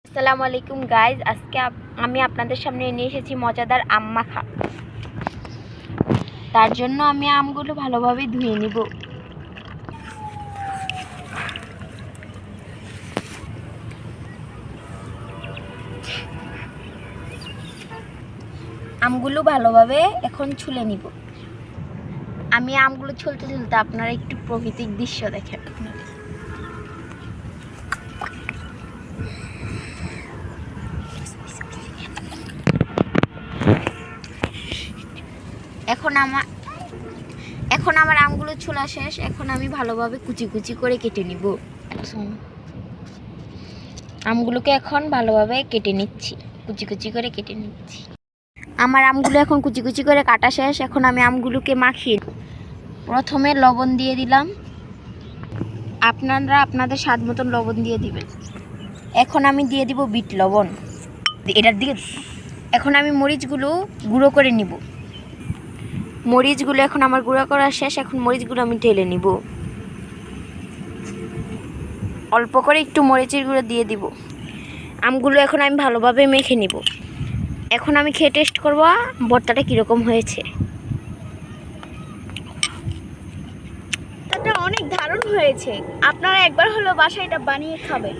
আসসালামু আলাইকুম গাইজ, আজকে আমি আপনাদের সামনে নিয়ে এসেছি মজাদার আম মাখা। তার জন্য আমি আমগুলো ভালোভাবে ধুয়ে নিব। আমগুলো ভালোভাবে এখন ছুলে নিব। আমি আমগুলো ছুলতে ছুলতে আপনারা একটু প্রাকৃতিক দৃশ্য দেখেন। এখন আমার আমগুলো ছোলা শেষ। এখন আমি ভালোভাবে কুচি কুচি করে কেটে নিব। আমগুলোকে এখন ভালোভাবে কেটে নিচ্ছি, কুচি কুচি করে কেটে নিচ্ছি। আমার আমগুলো এখন কুচি কুচি করে কাটা শেষ। এখন আমি আমগুলোকে মাখিয়ে প্রথমে লবণ দিয়ে দিলাম। আপনারা আপনাদের স্বাদ মতন লবণ দিয়ে দিবেন। এখন আমি দিয়ে দিব বিট লবণ। এটার দিকে এখন আমি মরিচগুলো গুঁড়ো করে নিব। মরিচগুলো এখন আমার গুঁড়ো করা শেষ। এখন মরিচগুলো আমি ঢেলে নিব। অল্প করে একটু মরিচের গুঁড়ো দিয়ে দিব। আমগুলো এখন আমি ভালোভাবে মেখে নিব। এখন আমি খেয়ে টেস্ট করব ভর্তাটা কীরকম হয়েছে। এটা অনেক দারুণ হয়েছে। আপনারা একবার হলো বাসায় এটা বানিয়ে খাবেন।